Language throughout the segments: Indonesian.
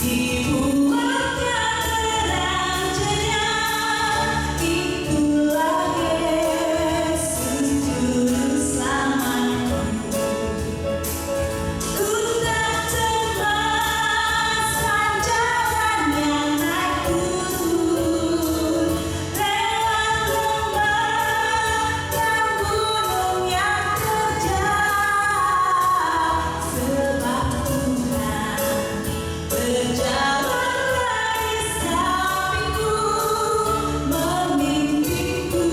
Dibuatnya terang ceria, itulah Yesus Juru Selamatku. Ku tak cemaskan jalan yang naik turun, lewat lembah dan gunung yang terjal, sebab Tuhan berjalanlah di sampingku, memimpinku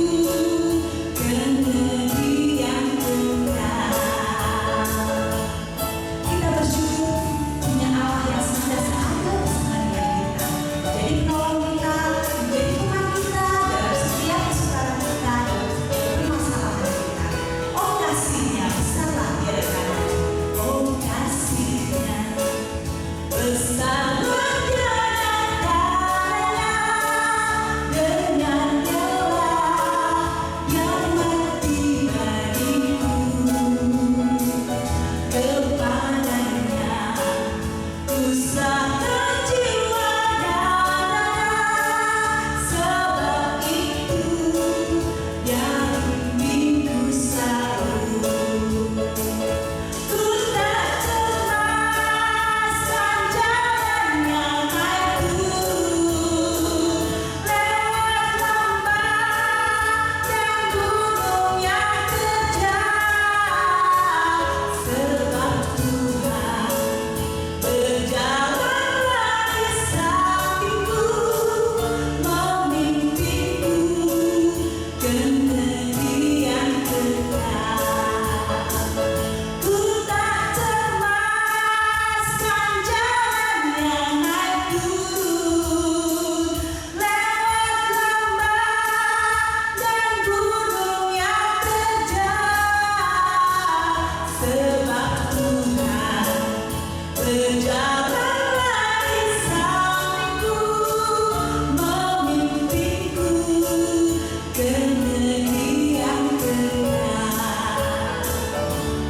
ke negeri yang kekal. Kita bersyukur punya Allah yang senantiasa ada bersama kita, menjadi penolong kita, menjadi Tuhan kita dalam setiap kesukaran kita, dalam setiap permasalahan kita. Oh kasih-Nya besarlah di hadapan, oh kasih-Nya besar berjalan dengan lelah yang mati bagiku. Kepadanya ku serahkan jiwa dan raga, sebab itu Dia bimbingku selalu. Ku tak cemaskan jalan yang naik turun, lewat lembah dan gunung yang terjal, sebab Tuhan berjalanlah di sampingku, memimpinku ke negeri yang kekal. Ku tak cemaskan jalan yang naik turun, lewat lembah dan gunung yang terjal, sebab Tuhan berjalanlah di sampingku, memimpinku ke negeri yang kekal,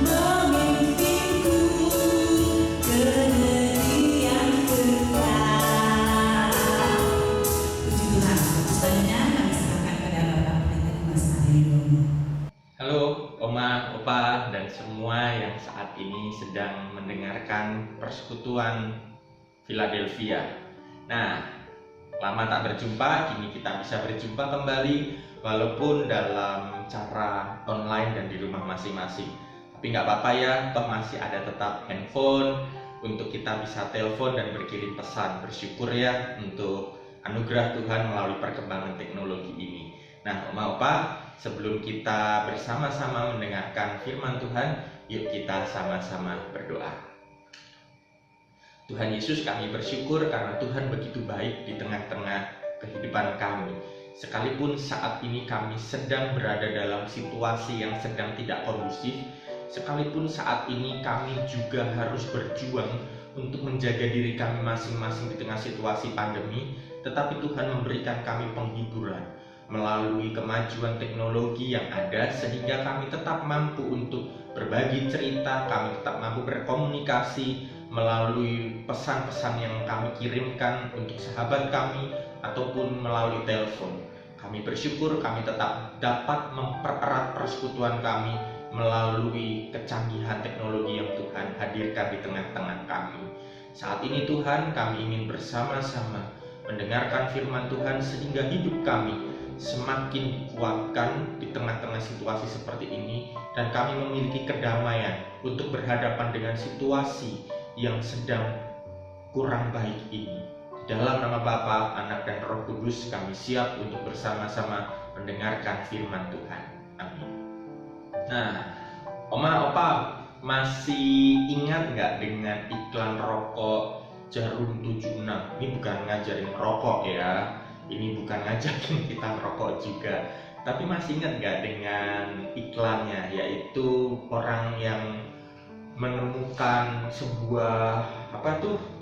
memimpinku ke negeri yang kekal. Puji Tuhan, selanjutnya kami serahkan kepada Bapak Pendeta Dimas Aryono. Halo Oma, Opa, dan semua yang saat ini sedang mendengarkan persekutuan Philadelphia. Nah, lama tak berjumpa, kini kita bisa berjumpa kembali walaupun dalam cara online dan di rumah masing-masing. Tapi nggak apa-apa ya, toh masih ada tetap handphone untuk kita bisa telepon dan berkirim pesan. Bersyukur ya untuk anugerah Tuhan melalui perkembangan teknologi ini. Nah, Oma Opa, sebelum kita bersama-sama mendengarkan firman Tuhan, yuk kita sama-sama berdoa. Tuhan Yesus, kami bersyukur karena Tuhan begitu baik di tengah-tengah kehidupan kami. Sekalipun saat ini kami sedang berada dalam situasi yang sedang tidak kondusif, sekalipun saat ini kami juga harus berjuang untuk menjaga diri kami masing-masing di tengah situasi pandemi, tetapi Tuhan memberikan kami penghiburan melalui kemajuan teknologi yang ada, sehingga kami tetap mampu untuk berbagi cerita, kami tetap mampu berkomunikasi melalui pesan-pesan yang kami kirimkan untuk sahabat kami ataupun melalui telepon. Kami bersyukur kami tetap dapat mempererat persekutuan kami melalui kecanggihan teknologi yang Tuhan hadirkan di tengah-tengah kami. Saat ini Tuhan, kami ingin bersama-sama mendengarkan firman Tuhan sehingga hidup kami semakin dikuatkan di tengah-tengah situasi seperti ini, dan kami memiliki kedamaian untuk berhadapan dengan situasi yang sedang kurang baik ini. Dalam nama Bapa, Anak, dan Roh Kudus, kami siap untuk bersama-sama mendengarkan firman Tuhan. Amin. Nah, Oma, Opa, masih ingat nggak dengan iklan rokok Jarum 76? Ini bukan ngajarin rokok ya, ini bukan ngajakin kita ngerokok juga, tapi masih ingat nggak dengan iklannya, yaitu orang yang menemukan sebuah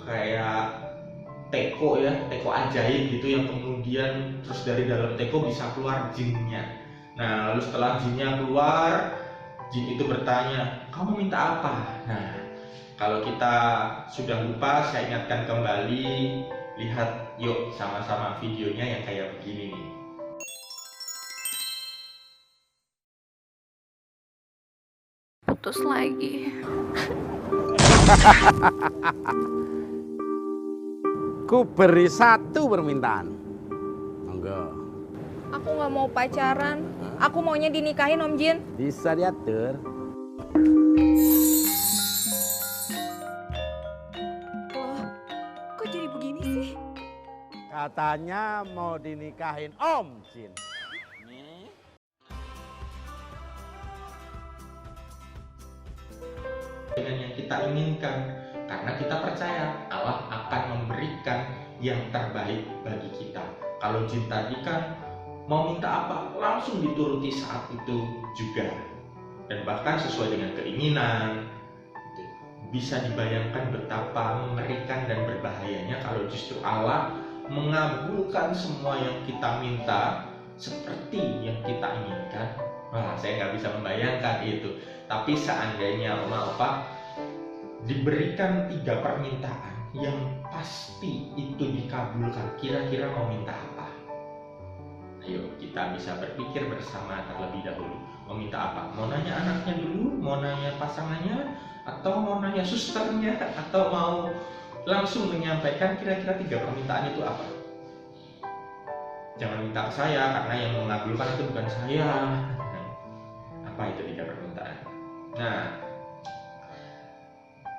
kayak teko ajaib gitu, yang kemudian terus dari dalam teko bisa keluar jinnya. Nah, lalu setelah jinnya keluar, jin itu bertanya, kamu minta apa? Nah, Kalau kita sudah lupa, saya ingatkan kembali, lihat yuk sama-sama videonya yang kayak begini nih. Putus lagi. Ku beri satu permintaan. Monggo. Aku nggak mau pacaran. Aku maunya dinikahin Om Jin. Bisa diatur. Loh, kok jadi begini sih? Katanya mau dinikahin Om Jin. Dengan yang kita inginkan, karena kita percaya Allah akan memberikan yang terbaik bagi kita. Kalau jin tadi kan mau minta apa langsung dituruti saat itu juga, dan bahkan sesuai dengan keinginan. Bisa dibayangkan betapa mengerikan dan berbahayanya kalau justru Allah mengabulkan semua yang kita minta seperti yang kita inginkan. Wah, saya nggak bisa membayangkan itu. Tapi seandainya Opa diberikan 3 permintaan yang pasti itu dikabulkan, kira-kira mau minta apa? Ayo kita bisa berpikir bersama terlebih dahulu. Mau minta apa? Mau nanya anaknya dulu? Mau nanya pasangannya? Atau mau nanya susternya? Atau mau langsung menyampaikan kira-kira 3 permintaan itu apa? Jangan minta ke saya, karena yang mengabulkan itu bukan saya. Apa itu 3 permintaan? Nah,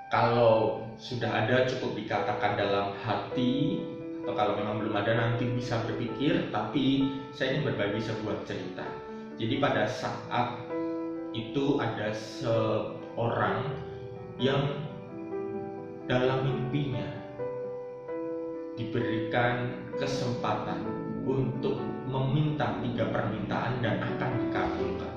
kalau sudah ada cukup dikatakan dalam hati, atau kalau memang belum ada nanti bisa berpikir, tapi saya ingin berbagi sebuah cerita. Jadi pada saat itu ada seorang yang dalam mimpinya diberikan kesempatan untuk meminta 3 permintaan dan akan dikabulkan.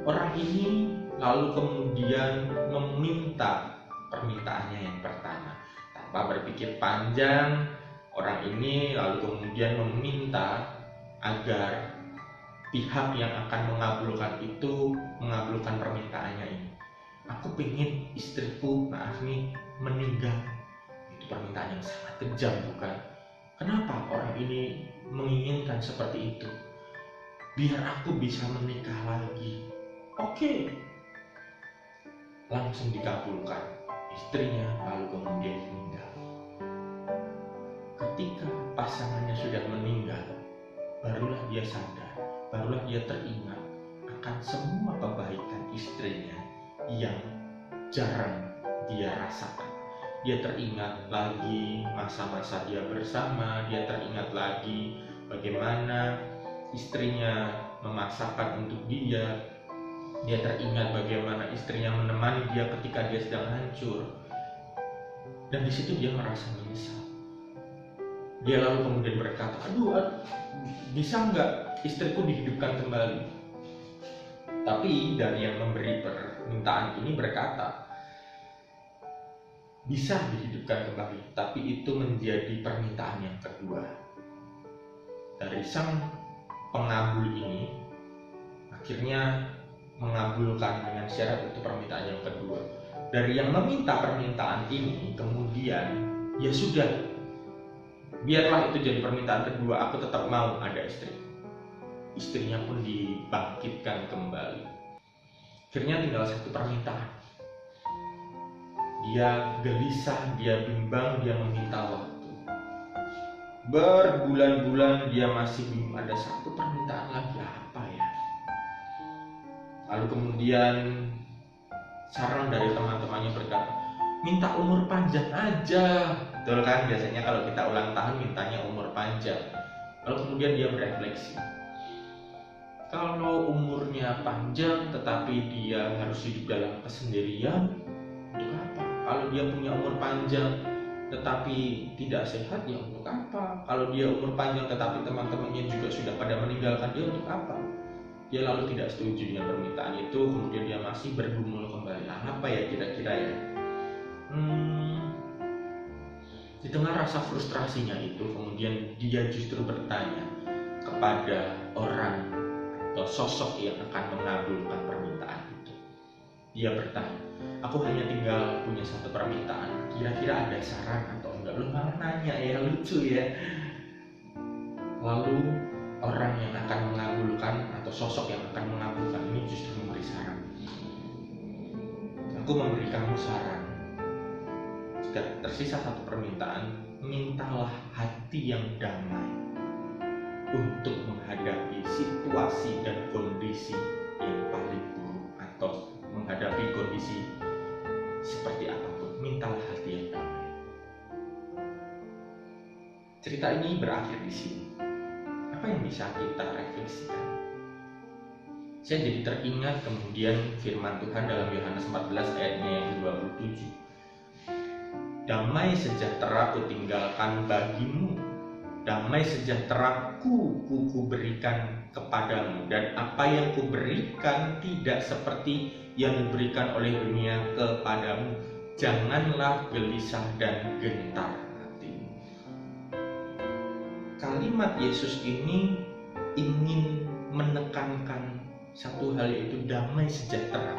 Orang ini lalu kemudian meminta permintaannya yang pertama. Tanpa berpikir panjang, orang ini lalu kemudian meminta agar pihak yang akan mengabulkan itu mengabulkan permintaannya ini. Aku pengen istriku, maaf nih, meninggal. Itu permintaan yang sangat kejam, bukan? Kenapa orang ini menginginkan seperti itu? Biar aku bisa menikah lagi. Oke. Langsung dikabulkan. Istrinya lalu kemudian meninggal. Ketika pasangannya sudah meninggal, barulah dia sadar, barulah dia teringat akan semua kebaikan istrinya yang jarang dia rasakan. Dia teringat lagi masa-masa dia bersama, dia teringat lagi bagaimana istrinya memasakkan untuk dia. Dia teringat bagaimana istrinya menemani dia ketika dia sedang hancur. Dan di situ dia merasa menyesal. Dia lalu kemudian berkata, aduh, bisa nggak istriku dihidupkan kembali? Tapi dari yang memberi permintaan ini berkata, bisa dihidupkan kembali, tapi itu menjadi permintaan yang kedua. Dari sang pengabul ini akhirnya mengabulkan dengan syarat itu permintaan yang kedua. Dari yang meminta permintaan ini kemudian, ya sudah, biarlah itu jadi permintaan kedua, aku tetap mau ada istri. Istrinya pun dibangkitkan kembali. Akhirnya tinggal 1 permintaan. Dia gelisah, dia bimbang, dia meminta waktu. Berbulan-bulan dia masih belum ada 1 permintaan lagi. Apa ya? Lalu kemudian saran dari teman-temannya berkata, minta umur panjang aja. Betul kan, biasanya kalau kita ulang tahun mintanya umur panjang. Lalu kemudian dia berefleksi, kalau umurnya panjang tetapi dia harus hidup dalam kesendirian, untuk apa? Kalau dia punya umur panjang tetapi tidak sehat, ya untuk apa? Kalau dia umur panjang tetapi teman-temannya juga sudah pada meninggalkan dia, untuk apa? Dia lalu tidak setuju dengan permintaan itu, kemudian dia masih bergumul kembali. Apa ya kira-kira ya? Di tengah rasa frustrasinya itu, kemudian dia justru bertanya kepada orang atau sosok yang akan mengabulkan permintaan itu. Dia bertanya, aku hanya tinggal punya satu permintaan. Kira-kira ada saran atau enggak? Lu malah nanya ya, lucu ya. Lalu orang yang akan mengabulkan atau sosok yang akan mengabulkan ini justru memberi saran. Aku memberi kamu saran. Jika tersisa satu permintaan, mintalah hati yang damai untuk menghadapi situasi dan kondisi yang paling buruk atau menghadapi kondisi seperti apapun. Mintalah hati yang damai. Cerita ini berakhir di sini. Apa yang bisa kita refleksikan? Saya jadi teringat kemudian firman Tuhan dalam Yohanes 14 ayatnya yang ke-27. Damai sejahtera kutinggalkan bagimu, damai sejahtera ku berikan kepadamu, dan apa yang kuberikan tidak seperti yang diberikan oleh dunia kepadamu. Janganlah gelisah dan gentar hatimu. Kalimat Yesus ini ingin menekankan satu hal, yaitu damai sejahtera.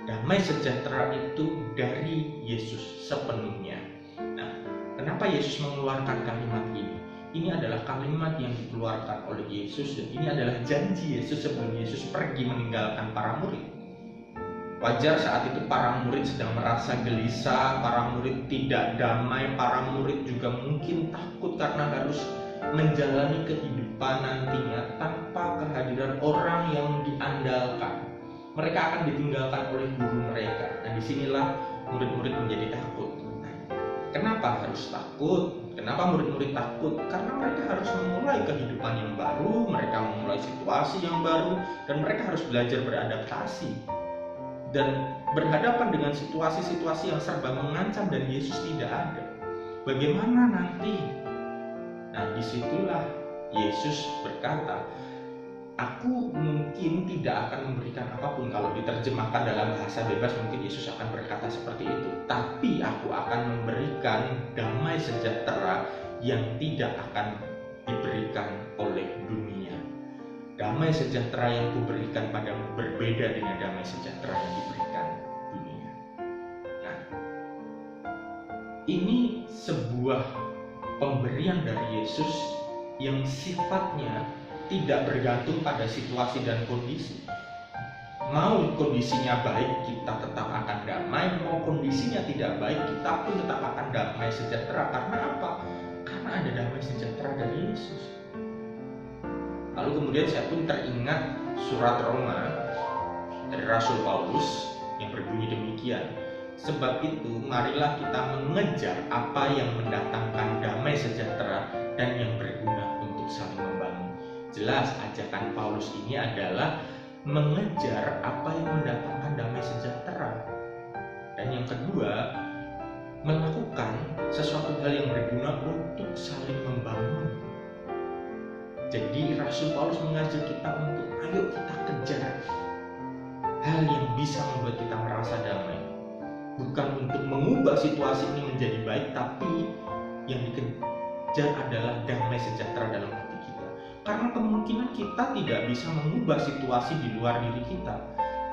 Damai sejahtera itu dari Yesus sepenuhnya. Nah, kenapa Yesus mengeluarkan kalimat ini? Ini adalah kalimat yang dikeluarkan oleh Yesus, dan ini adalah janji Yesus sebelum Yesus pergi meninggalkan para murid. Wajar saat itu para murid sedang merasa gelisah, para murid tidak damai, para murid juga mungkin takut karena harus menjalani kehidupan nantinya tanpa kehadiran orang yang diandalkan. Mereka akan ditinggalkan oleh guru mereka. Nah, disinilah murid-murid menjadi takut. Nah, kenapa harus takut? Kenapa murid-murid takut? Karena mereka harus memulai kehidupan yang baru, mereka memulai situasi yang baru, dan mereka harus belajar beradaptasi. Dan berhadapan dengan situasi-situasi yang serba mengancam dan Yesus tidak ada. Bagaimana nanti? Nah, disitulah Yesus berkata, aku mungkin tidak akan memberikan apapun. Kalau diterjemahkan dalam bahasa bebas mungkin Yesus akan berkata seperti itu. Tapi aku akan memberikan damai sejahtera yang tidak akan diberikan oleh dunia. Damai sejahtera yang kuberikan padamu berbeda dengan damai sejahtera yang diberikan dunia. Nah, ini sebuah pemberian dari Yesus yang sifatnya tidak bergantung pada situasi dan kondisi. Mau kondisinya baik, kita tetap akan damai. Mau kondisinya tidak baik, kita pun tetap akan damai sejahtera. Karena apa? Karena ada damai sejahtera dari Yesus. Lalu kemudian saya pun teringat surat Roma dari Rasul Paulus yang berbunyi demikian. Sebab itu, marilah kita mengejar apa yang mendatangkan damai sejahtera dan yang berguna untuk saling membangun. Jelas ajakan Paulus ini adalah mengejar apa yang mendatangkan damai sejahtera. Dan yang kedua, melakukan sesuatu hal yang berguna untuk saling membangun. Jadi Rasul Paulus mengajak kita untuk ayo kita kejar hal yang bisa membuat kita merasa damai. Bukan untuk mengubah situasi ini menjadi baik, tapi yang dikejar adalah damai sejahtera dalam hati kita. Karena kemungkinan kita tidak bisa mengubah situasi di luar diri kita,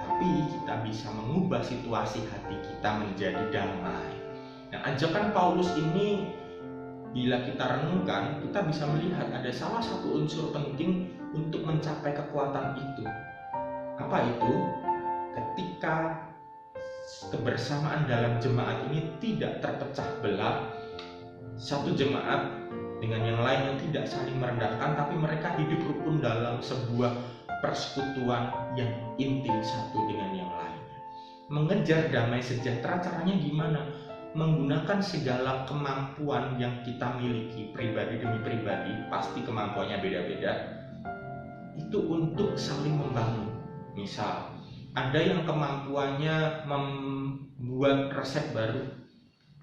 tapi kita bisa mengubah situasi hati kita menjadi damai. Nah, ajakan Paulus ini bila kita renungkan, kita bisa melihat ada salah satu unsur penting untuk mencapai kekuatan itu. Apa itu? Ketika kebersamaan dalam jemaat ini tidak terpecah belah, satu jemaat dengan yang lainnya tidak saling merendahkan, tapi mereka hidup rukun dalam sebuah persekutuan yang intim satu dengan yang lainnya. Mengejar damai sejahtera caranya gimana? Menggunakan segala kemampuan yang kita miliki, pribadi demi pribadi, pasti kemampuannya beda-beda, itu untuk saling membangun. Misal, ada yang kemampuannya membuat resep baru,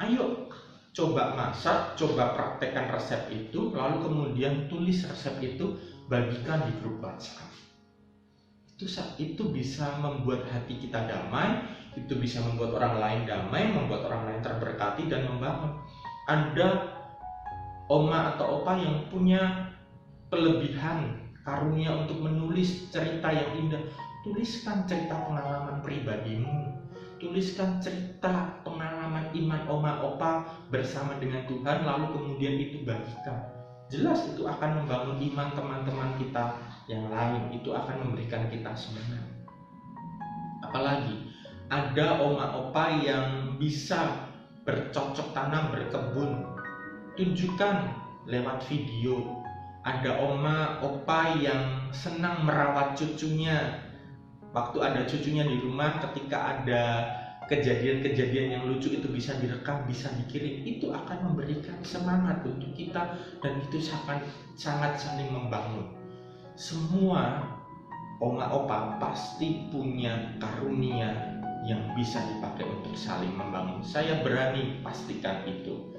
ayo coba masak, coba praktekkan resep itu, lalu kemudian tulis resep itu, bagikan di grup WhatsApp. Itu bisa membuat hati kita damai, itu bisa membuat orang lain damai, membuat orang lain terberkati dan membangun. Ada oma atau opa yang punya kelebihan karunia untuk menulis cerita yang indah. Tuliskan cerita pengalaman pribadimu, tuliskan cerita pengalaman iman oma opa bersama dengan Tuhan, lalu kemudian itu bagikan. Jelas itu akan membangun iman teman-teman kita yang lain, itu akan memberikan kita semangat. Apalagi ada oma opa yang bisa bercocok tanam, berkebun, tunjukkan lewat video. Ada oma opa yang senang merawat cucunya. Waktu ada cucunya di rumah, ketika ada kejadian-kejadian yang lucu itu bisa direkam, bisa dikirim. Itu akan memberikan semangat untuk kita, dan itu sangat saling membangun. Semua oma opa pasti punya karunia yang bisa dipakai untuk saling membangun. Saya berani pastikan itu.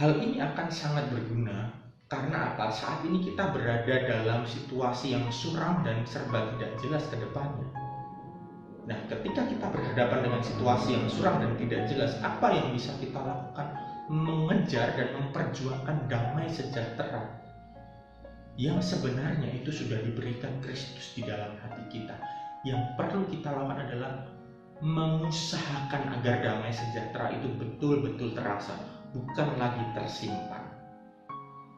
Hal ini akan sangat berguna karena apa? Saat ini kita berada dalam situasi yang suram dan serba tidak jelas ke depannya. Nah, ketika kita berhadapan dengan situasi yang suram dan tidak jelas, apa yang bisa kita lakukan? Mengejar dan memperjuangkan damai sejahtera yang sebenarnya itu sudah diberikan Kristus di dalam hati kita. Yang perlu kita lakukan adalah mengusahakan agar damai sejahtera itu betul-betul terasa, bukan lagi tersimpan.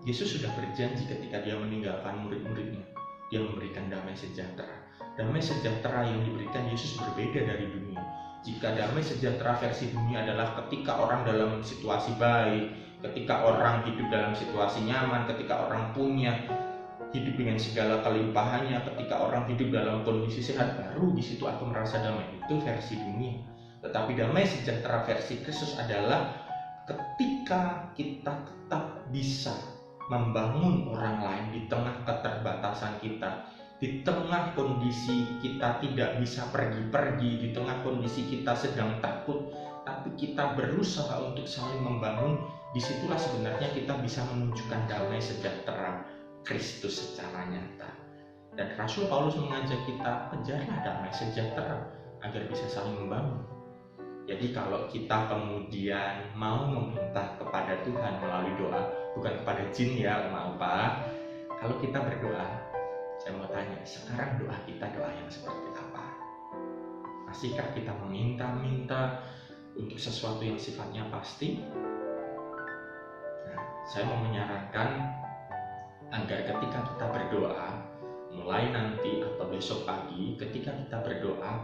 Yesus sudah berjanji ketika dia meninggalkan murid-muridnya, dia memberikan damai sejahtera. Damai sejahtera yang diberikan Yesus berbeda dari dunia. Jika damai sejahtera versi dunia adalah ketika orang dalam situasi baik, ketika orang hidup dalam situasi nyaman, ketika orang punya hidup dengan segala kelimpahannya, ketika orang hidup dalam kondisi sehat, baru di situ aku merasa damai. Itu versi dunia. Tetapi damai sejahtera versi Kristus adalah ketika kita tetap bisa membangun orang lain di tengah keterbatasan kita, di tengah kondisi kita tidak bisa pergi-pergi, di tengah kondisi kita sedang takut, tapi kita berusaha untuk saling membangun. Disitulah sebenarnya kita bisa menunjukkan damai sejahtera Kristus secara nyata. Dan Rasul Paulus mengajak kita, kejarlah damai sejahtera agar bisa saling membangun. Jadi kalau kita kemudian mau meminta kepada Tuhan melalui doa, bukan kepada jin ya Oma Opa, kalau kita berdoa, saya mau tanya, sekarang doa kita doa yang seperti apa? Masihkah kita meminta-minta untuk sesuatu yang sifatnya pasti? Nah, saya mau menyarankan agar ketika kita berdoa, mulai nanti atau besok pagi, ketika kita berdoa,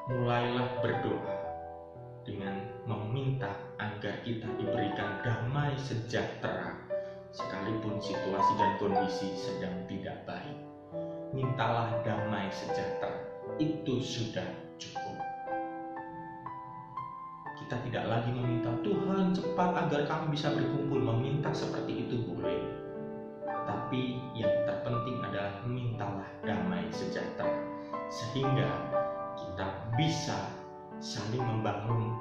mulailah berdoa dengan meminta agar kita diberikan damai sejahtera sekalipun situasi dan kondisi sedang tidak baik. Mintalah damai sejahtera, itu sudah cukup. Kita tidak lagi meminta Tuhan cepat agar kami bisa berkumpul. Meminta seperti itu boleh, tapi yang terpenting adalah mintalah damai sejahtera sehingga kita bisa saling membangun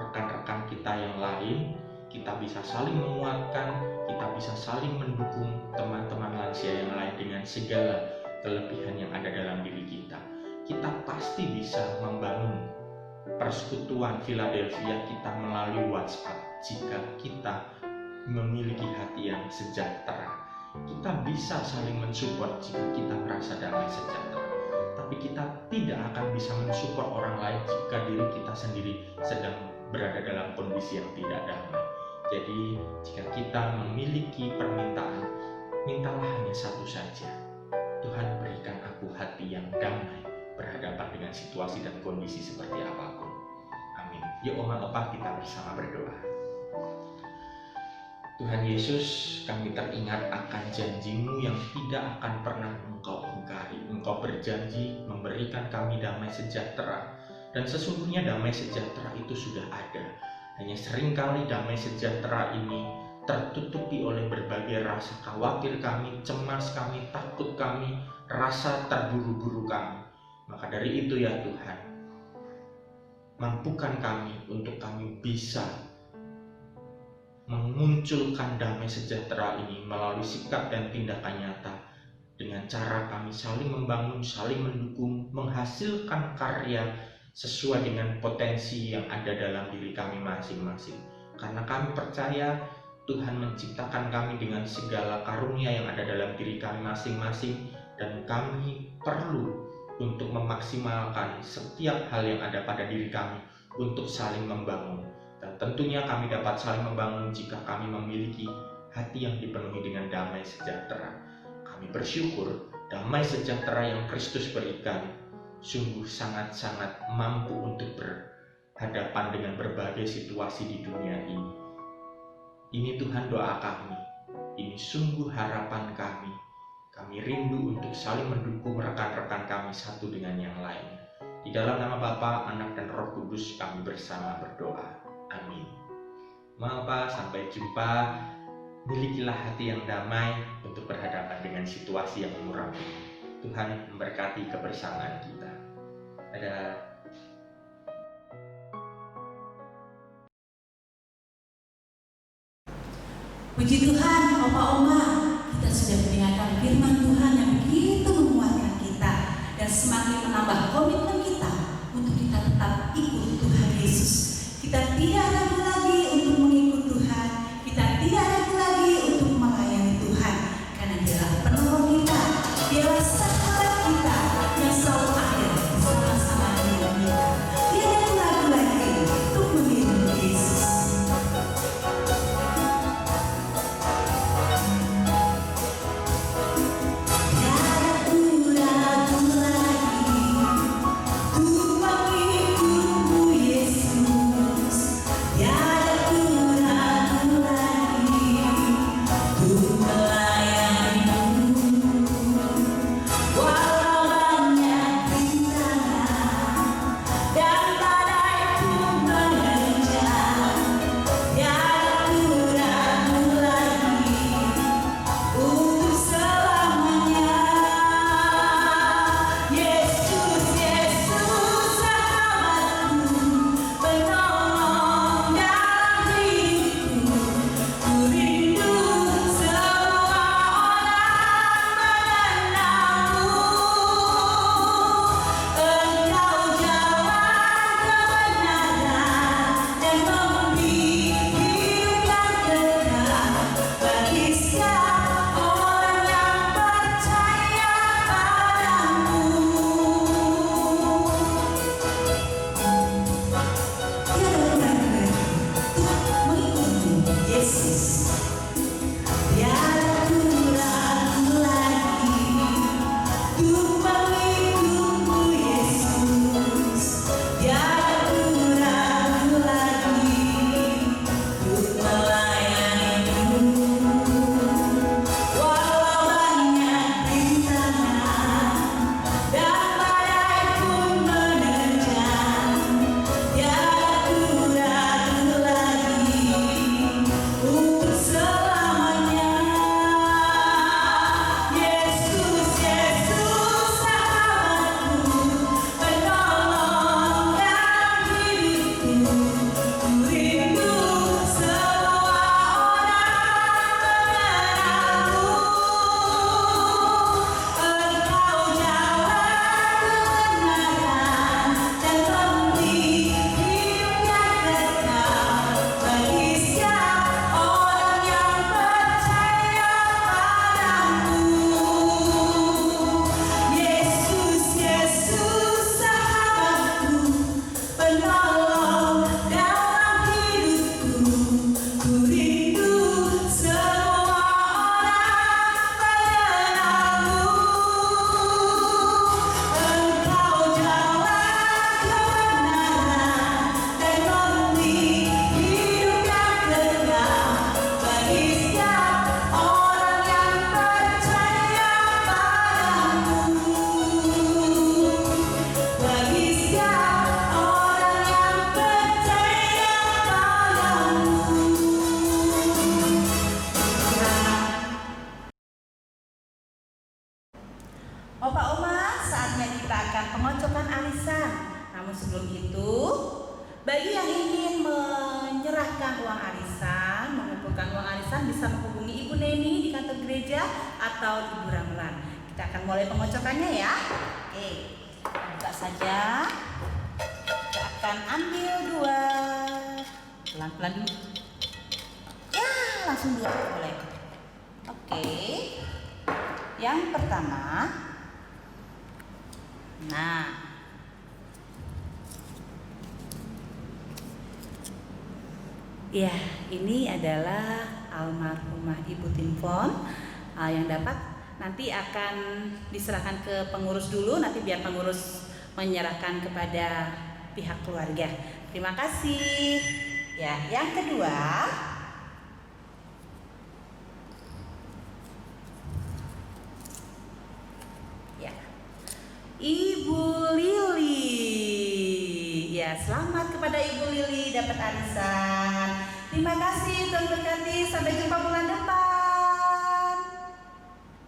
rekan-rekan kita yang lain, kita bisa saling menguatkan, kita bisa saling mendukung teman-teman lansia yang lain dengan segala kelebihan yang ada dalam diri kita. Kita pasti bisa membangun persekutuan Philadelphia kita melalui WhatsApp jika kita memiliki hati yang sejahtera. Kita bisa saling mensupport jika kita merasa damai sejahtera. Tapi kita tidak akan bisa mensupport orang lain jika diri kita sendiri sedang berada dalam kondisi yang tidak damai. Jadi jika kita memiliki permintaan, mintalah hanya satu saja. Tuhan, berikan aku hati yang damai berhadapan dengan situasi dan kondisi seperti apapun. Amin. Yuk Oma Opa kita bersama berdoa. Tuhan Yesus, kami teringat akan janji-Mu yang tidak akan pernah Engkau ingkari. Engkau berjanji memberikan kami damai sejahtera, dan sesungguhnya damai sejahtera itu sudah ada. Hanya seringkali damai sejahtera ini tertutupi oleh berbagai rasa khawatir kami, cemas kami, takut kami, rasa terburu-buru kami. Maka dari itu ya Tuhan, mampukan kami untuk kami bisa memunculkan damai sejahtera ini melalui sikap dan tindakan nyata dengan cara kami saling membangun, saling mendukung, menghasilkan karya sesuai dengan potensi yang ada dalam diri kami masing-masing. Karena kami percaya Tuhan menciptakan kami dengan segala karunia yang ada dalam diri kami masing-masing, dan kami perlu untuk memaksimalkan setiap hal yang ada pada diri kami untuk saling membangun. Dan tentunya kami dapat saling membangun jika kami memiliki hati yang dipenuhi dengan damai sejahtera. Kami bersyukur damai sejahtera yang Kristus berikan sungguh sangat-sangat mampu untuk berhadapan dengan berbagai situasi di dunia ini. Ini Tuhan doa kami, ini sungguh harapan kami. Kami rindu untuk saling mendukung rekan-rekan kami satu dengan yang lain. Di dalam nama Bapa, Anak, dan Roh Kudus kami bersama berdoa. Amin. Maka sampai jumpa. Milikilah hati yang damai untuk berhadapan dengan situasi yang muram. Tuhan memberkati kebersamaan kita. Dadah. Puji Tuhan, Opa Oma, kita sudah mendengarkan firman Tuhan yang begitu menguatkan kita dan semakin menambah komitmen kita untuk kita tetap ikut Tuhan Yesus. Kita tidak ragu lagi untuk mengikut Tuhan, kita tidak ragu lagi untuk melayani Tuhan, karena Dialah penolong kita, Dialah sahabat kita yang selalu ada bersama-sama dengan kita. Tidak ragu lagi untuk mengikut Yesus. Opa Oma, saatnya kita akan pengocokan arisan. Namun sebelum itu, bagi yang ingin menyerahkan uang arisan, mengumpulkan uang arisan bisa menghubungi Ibu Neni di kantor gereja atau Ibu Ramlan. Kita akan mulai pengocokannya ya. Oke, buka saja. Kita akan ambil 2. Pelan-pelan dulu. Ya, langsung 2 boleh. Oke. Yang pertama Nah, ya, ini adalah almarhumah Ibu Tinfon yang dapat nanti akan diserahkan ke pengurus dulu, nanti biar pengurus menyerahkan kepada pihak keluarga. Terima kasih. Ya, yang kedua, ya, Ibu Lili. Ya, selamat kepada Ibu Lili dapat arisan. Terima kasih, Tuhan berkati. Sampai jumpa bulan depan.